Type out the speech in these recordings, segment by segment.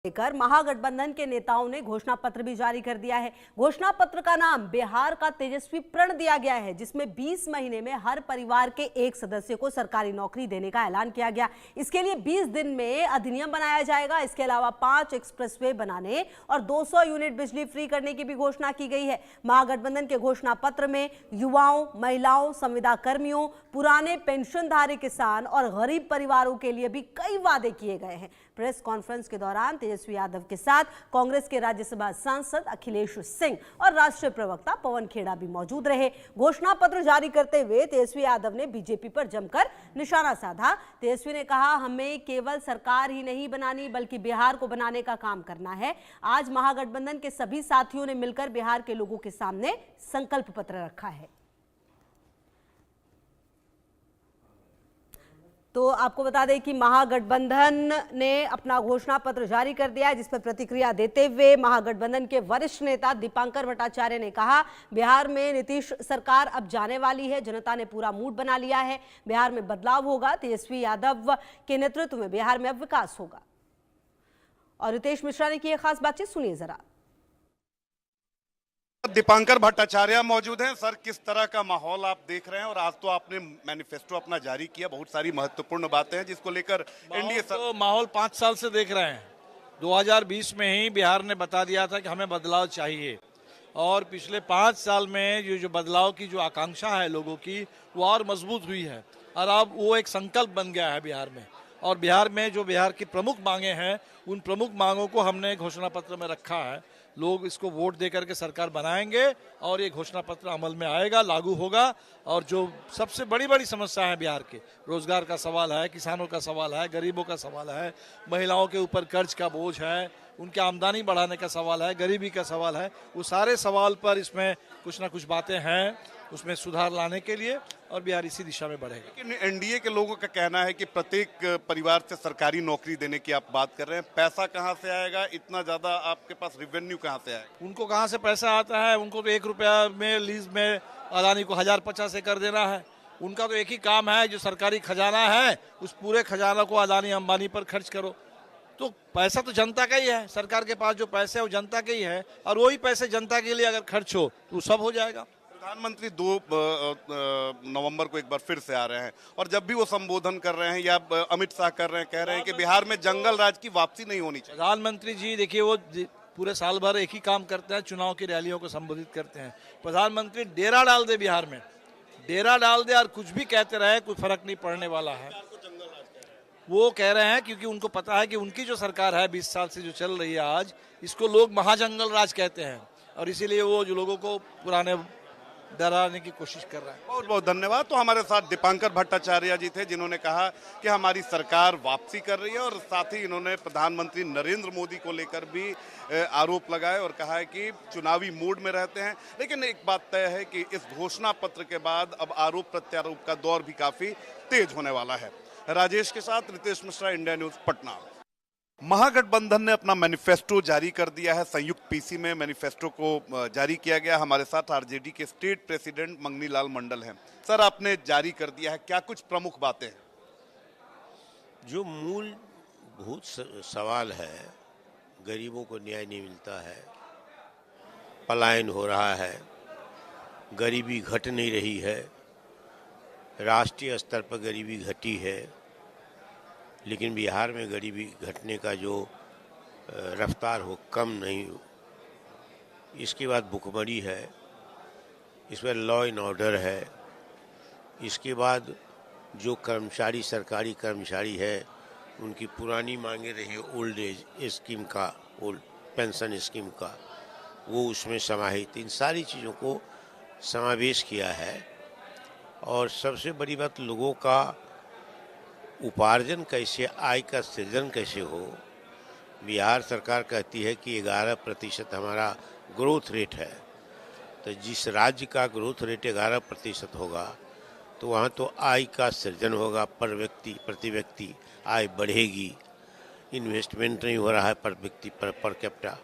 लेकर महागठबंधन के नेताओं ने घोषणा पत्र भी जारी कर दिया है। घोषणा पत्र का नाम बिहार का तेजस्वी प्रण दिया गया है, जिसमें 20 महीने में हर परिवार के एक सदस्य को सरकारी नौकरी देने का ऐलान किया गया। इसके लिए 20 दिन में अधिनियम बनाया जाएगा। इसके अलावा 5 एक्सप्रेसवे बनाने और 200 यूनिट बिजली फ्री करने की भी घोषणा की गई है। महागठबंधन के घोषणा पत्र में युवाओं, महिलाओं, संविदा कर्मियों, पुराने पेंशनधारी किसान और गरीब परिवारों के लिए भी कई वादे किए गए हैं। प्रेस कॉन्फ्रेंस के दौरान तेजस्वी यादव के साथ कांग्रेस के राज्यसभा सांसद अखिलेश सिंह और राष्ट्रीय प्रवक्ता पवन खेड़ा भी मौजूद रहे। घोषणा पत्र जारी करते हुए तेजस्वी यादव ने बीजेपी पर जमकर निशाना साधा। तेजस्वी ने कहा, हमें केवल सरकार ही नहीं बनानी बल्कि बिहार को बनाने का काम करना है। आज महागठबंधन के सभी साथियों ने मिलकर बिहार के लोगों के सामने संकल्प पत्र रखा है। तो आपको बता दें कि महागठबंधन ने अपना घोषणा पत्र जारी कर दिया है, जिस पर प्रतिक्रिया देते हुए महागठबंधन के वरिष्ठ नेता दीपांकर भट्टाचार्य ने कहा, बिहार में नीतीश सरकार अब जाने वाली है। जनता ने पूरा मूड बना लिया है। बिहार में बदलाव होगा। तेजस्वी यादव के नेतृत्व में बिहार में अब विकास होगा। और रितेश मिश्रा ने की है खास बातचीत, सुनिए जरा। दीपांकर भट्टाचार्य मौजूद हैं। सर, किस तरह का माहौल आप देख रहे हैं? और आज तो आपने मैनिफेस्टो अपना जारी किया, बहुत सारी महत्वपूर्ण बातें हैं जिसको लेकर एनडीए तो माहौल 5 साल से देख रहे हैं। 2020 में ही बिहार ने बता दिया था कि हमें बदलाव चाहिए, और पिछले 5 साल में ये जो बदलाव की जो आकांक्षा है लोगों की, वो और मजबूत हुई है और अब वो एक संकल्प बन गया है बिहार में। और बिहार में जो बिहार की प्रमुख मांगे हैं, उन प्रमुख मांगों को हमने घोषणा पत्र में रखा है। लोग इसको वोट दे करके सरकार बनाएंगे और ये घोषणा पत्र अमल में आएगा, लागू होगा। और जो सबसे बड़ी बड़ी समस्या है बिहार के, रोजगार का सवाल है, किसानों का सवाल है, गरीबों का सवाल है, महिलाओं के ऊपर कर्ज का बोझ है, उनकी आमदनी बढ़ाने का सवाल है, गरीबी का सवाल है, वो सारे सवाल पर इसमें कुछ ना कुछ बातें हैं उसमें सुधार लाने के लिए, और बिहार इसी दिशा में बढ़ेगा। लेकिन एनडीए के लोगों का कहना है कि प्रत्येक परिवार से सरकारी नौकरी देने की आप बात कर रहे हैं। पैसा कहां से आएगा? इतना ज्यादा आपके पास रेवेन्यू कहां से आएगा? उनको कहां से पैसा आता है? उनको तो 1 रुपया में लीज में अदानी को 1050 एकड़ देना है। उनका तो एक ही काम है, जो सरकारी खजाना है उस पूरे खजाना को अदानी अंबानी पर खर्च करो। तो पैसा तो जनता का ही है। सरकार के पास जो पैसे है वो जनता के ही है, और वही पैसे जनता के लिए अगर खर्च हो तो सब हो जाएगा। प्रधानमंत्री 2 नवंबर को एक बार फिर से आ रहे हैं, और जब भी वो संबोधन कर रहे हैं या अमित शाह कर रहे हैं, कह रहे हैं कि बिहार में जंगल राज की वापसी नहीं होनी चाहिए। प्रधानमंत्री जी देखिए, वो पूरे साल भर एक ही काम करते हैं, चुनाव की रैलियों को संबोधित करते हैं। प्रधानमंत्री डेरा डाल दे बिहार में, डेरा डाल दे और कुछ भी कहते रहे, कोई फर्क नहीं पड़ने वाला है। वो कह रहे हैं क्योंकि उनको पता है कि उनकी जो सरकार है 20 साल से जो चल रही है आज, इसको लोग महाजंगल राज कहते हैं, और इसीलिए वो जो लोगों को पुराने डराने की कोशिश कर रहा है। बहुत बहुत धन्यवाद। तो हमारे साथ दीपांकर भट्टाचार्य जी थे, जिन्होंने कहा कि हमारी सरकार वापसी कर रही है, और साथ ही इन्होंने प्रधानमंत्री नरेंद्र मोदी को लेकर भी आरोप लगाए और कहा है कि चुनावी मूड में रहते हैं। लेकिन एक बात तय है कि इस घोषणा पत्र के बाद अब आरोप प्रत्यारोप का दौर भी काफी तेज होने वाला है। राजेश के साथ रितेश मिश्रा, इंडिया न्यूज, पटना। महागठबंधन ने अपना मैनिफेस्टो जारी कर दिया है। संयुक्त पीसी में मैनिफेस्टो को जारी किया गया। हमारे साथ आरजेडी के स्टेट प्रेसिडेंट मंगनी लाल मंडल हैं। सर, आपने जारी कर दिया है, क्या कुछ प्रमुख बातें हैं? जो मूलभूत सवाल है, गरीबों को न्याय नहीं मिलता है, पलायन हो रहा है, गरीबी घट नहीं रही है, राष्ट्रीय स्तर पर गरीबी घटी है, लेकिन बिहार में गरीबी घटने का जो रफ्तार हो कम नहीं हो। इसके बाद भुखमरी है, इसमें लॉ एंड ऑर्डर है। इसके बाद जो कर्मचारी, सरकारी कर्मचारी है, उनकी पुरानी मांगे रही ओल्ड एज स्कीम का, ओल्ड पेंशन स्कीम का, वो उसमें समाहित, इन सारी चीज़ों को समावेश किया है। और सबसे बड़ी बात, लोगों का उपार्जन कैसे, आय का सृजन कैसे हो। बिहार सरकार कहती है कि 11% हमारा ग्रोथ रेट है, तो जिस राज्य का ग्रोथ रेट 11% होगा तो वहाँ तो आय का सृजन होगा, पर व्यक्ति, प्रति व्यक्ति आय बढ़ेगी। इन्वेस्टमेंट नहीं हो रहा है पर व्यक्ति, पर कैपिटा।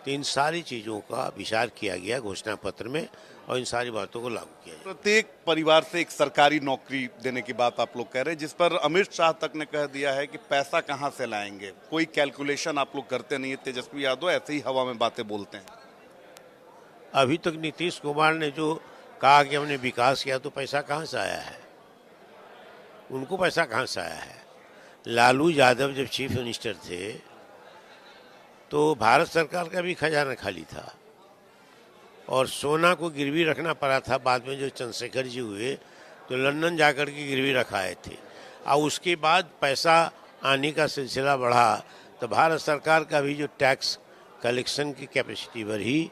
तो इन सारी चीज़ों का विचार किया गया घोषणा पत्र में और इन सारी बातों को लागू किया जाए। प्रत्येक परिवार से एक सरकारी नौकरी देने की बात आप लोग कह रहे हैं, जिस पर अमित शाह तक ने कह दिया है कि पैसा कहां से लाएंगे। कोई कैलकुलेशन आप लोग करते नहीं है। तेजस्वी यादव ऐसे ही हवा में बातें बोलते हैं। अभी तक नीतीश कुमार ने जो कहा कि हमने विकास किया, तो पैसा कहाँ से आया है? उनको पैसा कहाँ से आया है? लालू यादव जब चीफ मिनिस्टर थे तो भारत सरकार का भी खजाना खाली था और सोना को गिरवी रखना पड़ा था। बाद में जो चंद्रशेखर जी हुए तो लंदन जाकर के गिरवी रखाए थे और उसके बाद पैसा आने का सिलसिला बढ़ा तो भारत सरकार का भी जो टैक्स कलेक्शन की कैपेसिटी बढ़ी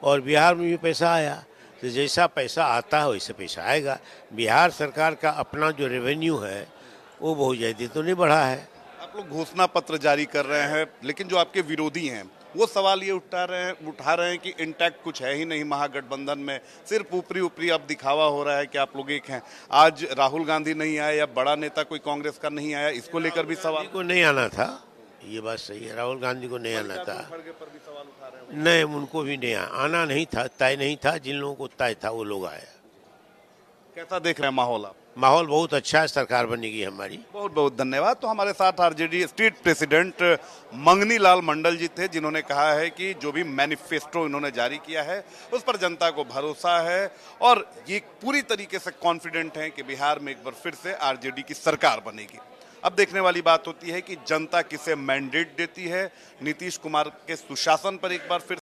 और बिहार में भी पैसा आया। तो जैसा पैसा आता है वैसे पैसा आएगा। बिहार सरकार का अपना जो रेवेन्यू है वो बहुत ज़्यादा तो नहीं बढ़ा है। आप लोग घोषणा पत्र जारी कर रहे हैं, लेकिन जो आपके विरोधी हैं वो सवाल ये उठा रहे हैं कि इंटैक्ट कुछ है ही नहीं महागठबंधन में, सिर्फ ऊपरी ऊपरी अब दिखावा हो रहा है कि आप लोग एक हैं। आज राहुल गांधी नहीं आए या बड़ा नेता कोई कांग्रेस का नहीं आया, इसको लेकर भी सवाल। को नहीं आना था, ये बात सही है। राहुल गांधी को नहीं आना था, नहीं उनको भी नहीं आना नहीं था, तय नहीं था। जिन लोगों को तय था वो लोग आए। कैसा देख रहे हैं माहौल आप? माहौल बहुत अच्छा है, सरकार बनेगी हमारी। बहुत बहुत धन्यवाद। तो हमारे साथ आरजेडी स्टेट प्रेसिडेंट मंगनी लाल मंडल जी थे, जिन्होंने कहा है कि जो भी मैनिफेस्टो इन्होंने जारी किया है उस पर जनता को भरोसा है और ये पूरी तरीके से कॉन्फिडेंट हैं कि बिहार में एक बार फिर से आरजेडी की सरकार बनेगी। अब देखने वाली बात होती है कि जनता किसे मैंडेट देती है। नीतीश कुमार के सुशासन पर एक बार फिर